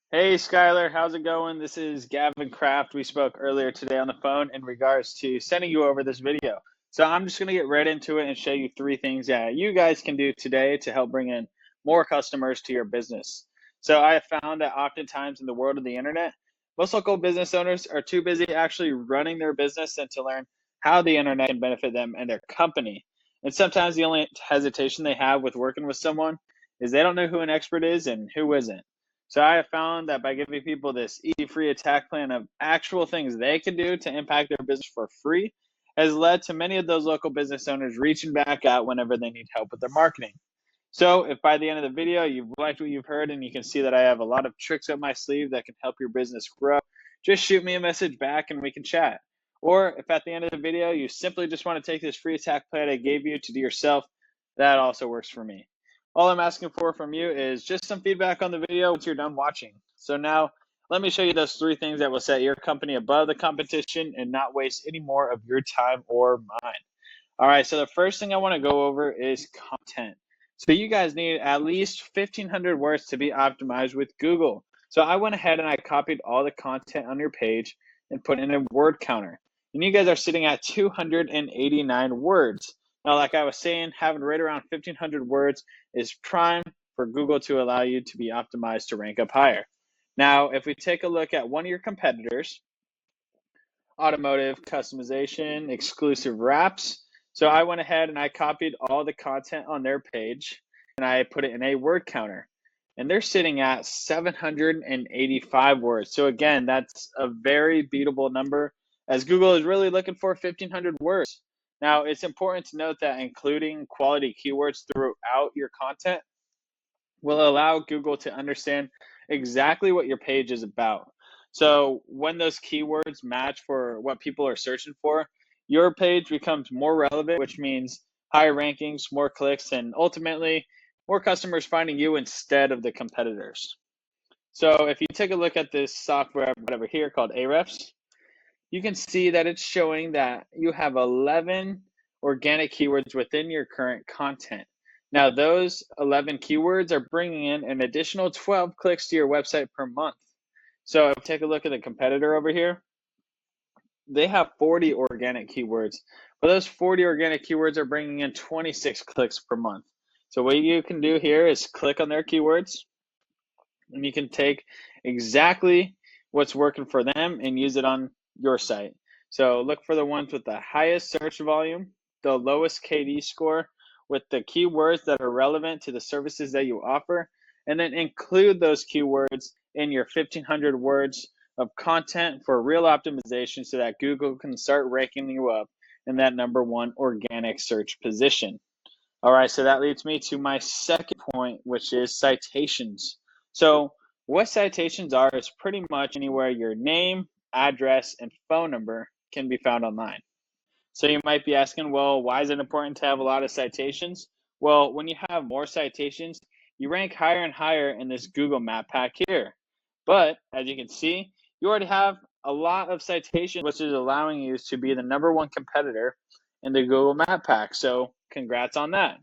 Hey Skylar, how's it going? This is Gavin Kraft. We spoke earlier today on the phone in regards to sending you over this video. So I'm just going to get right into it and show you three things that you guys can do today to help bring in more customers to your business. So I have found that oftentimes in the world of the internet, most local business owners are too busy actually running their business and to learn how the internet can benefit them and their company. And sometimes the only hesitation they have with working with someone is they don't know who an expert is and who isn't. So I have found that by giving people this easy free attack plan of actual things they can do to impact their business for free has led to many of those local business owners reaching back out whenever they need help with their marketing. So if by the end of the video you've liked what you've heard and you can see that I have a lot of tricks up my sleeve that can help your business grow, just shoot me a message back and we can chat. Or if at the end of the video you simply just want to take this free attack plan I gave you to do yourself, that also works for me. All I'm asking for from you is just some feedback on the video once you're done watching. So now let me show you those three things that will set your company above the competition and not waste any more of your time or mine. All right, so the first thing I want to go over is content. So you guys need at least 1,500 words to be optimized with Google. So I went ahead and I copied all the content on your page and put in a word counter. And you guys are sitting at 289 words. Now, like I was saying, having right around 1,500 words is prime for Google to allow you to be optimized to rank up higher. Now, if we take a look at one of your competitors, automotive customization, exclusive wraps. So I went ahead and I copied all the content on their page and I put it in a word counter. And they're sitting at 785 words. So again, that's a very beatable number as Google is really looking for 1,500 words. Now, it's important to note that including quality keywords throughout your content will allow Google to understand exactly what your page is about. So when those keywords match for what people are searching for, your page becomes more relevant, which means higher rankings, more clicks, and ultimately more customers finding you instead of the competitors. So if you take a look at this software over here called Ahrefs, you can see that it's showing that you have 11 organic keywords within your current content. Now, those 11 keywords are bringing in an additional 12 clicks to your website per month. So if you take a look at the competitor over here, they have 40 organic keywords, but those 40 organic keywords are bringing in 26 clicks per month. So what you can do here is click on their keywords, and you can take exactly what's working for them and use it on your site. So look for the ones with the highest search volume, the lowest KD score, with the keywords that are relevant to the services that you offer, and then include those keywords in your 1,500 words of content for real optimization so that Google can start ranking you up in that #1 organic search position. All right, so that leads me to my second point, which is citations. So what citations are is pretty much anywhere your name, address, and phone number can be found online. So you might be asking, well, why is it important to have a lot of citations? Well, when you have more citations, you rank higher and higher in this Google map pack here. But as you can see, you already have a lot of citations, which is allowing you to be the #1 competitor in the Google map pack. So congrats on that.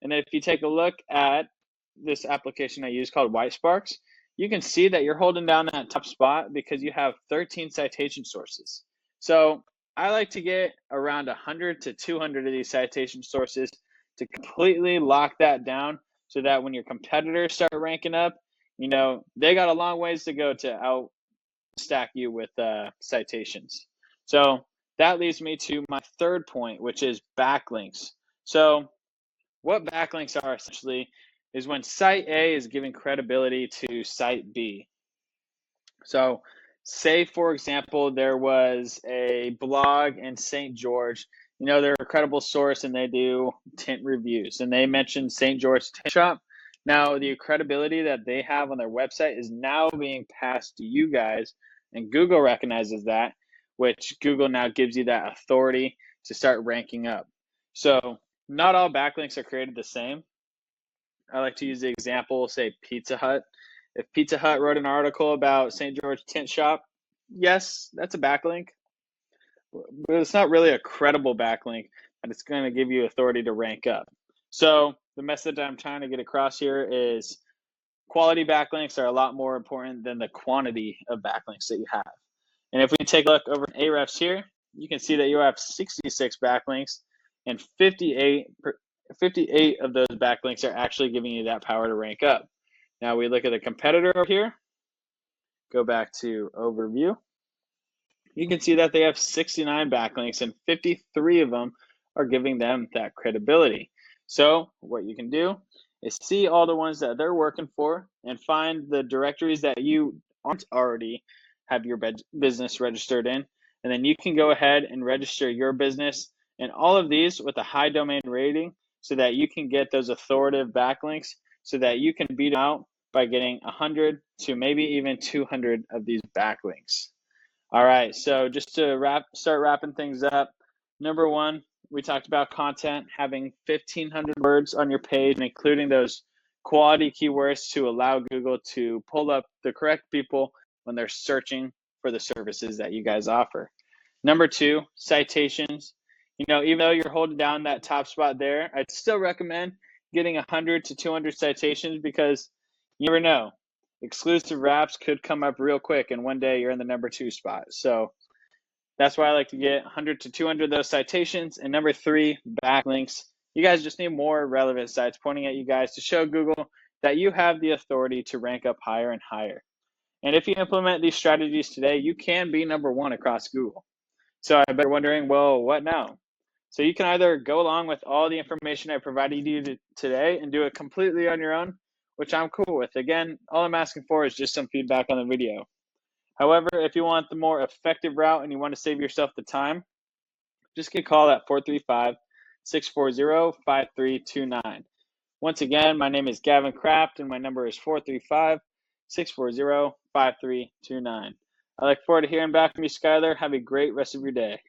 And then if you take a look at this application I use called White Sparks, you can see that you're holding down that top spot because you have 13 citation sources. So I like to get around 100 to 200 of these citation sources to completely lock that down so that when your competitors start ranking up, you know, they got a long ways to go to outstack you with citations. So that leads me to my third point, which is backlinks. So what backlinks are essentially is when site A is giving credibility to site B. So say, for example, there was a blog in St. George. You know, they're a credible source and they do tint reviews. And they mentioned St. George Tint Shop. Now, the credibility that they have on their website is now being passed to you guys. And Google recognizes that, which Google now gives you that authority to start ranking up. So not all backlinks are created the same. I like to use the example, say Pizza Hut. If Pizza Hut wrote an article about St. George Tint Shop, yes, that's a backlink, but it's not really a credible backlink, and it's going to give you authority to rank up. So the message I'm trying to get across here is quality backlinks are a lot more important than the quantity of backlinks that you have. And if we take a look over Ahrefs here, you can see that you have 66 backlinks, and 58 of those backlinks are actually giving you that power to rank up. Now we look at a competitor over here, go back to overview. You can see that they have 69 backlinks and 53 of them are giving them that credibility. So what you can do is see all the ones that they're working for and find the directories that you aren't already have your business registered in. And then you can go ahead and register your business in all of these with a high domain rating so that you can get those authoritative backlinks so that you can beat them out by getting 100 to maybe even 200 of these backlinks. All right, so just to start wrapping things up, number one, we talked about content, having 1,500 words on your page, and including those quality keywords to allow Google to pull up the correct people when they're searching for the services that you guys offer. Number two, citations. Even though you're holding down that top spot there, I'd still recommend getting 100 to 200 citations because you never know. Exclusive wraps could come up real quick and one day you're in the number 2 spot. So that's why I like to get 100 to 200 of those citations. And number three, backlinks. You guys just need more relevant sites pointing at you guys to show Google that you have the authority to rank up higher and higher. And if you implement these strategies today, you can be number 1 across Google. So I bet you're wondering, well, what now? So you can either go along with all the information I provided you today and do it completely on your own, which I'm cool with. Again, all I'm asking for is just some feedback on the video. However, if you want the more effective route and you want to save yourself the time, just get a call at 435-640-5329. Once again, my name is Gavin Kraft and my number is 435-640-5329. I look forward to hearing back from you, Skylar. Have a great rest of your day.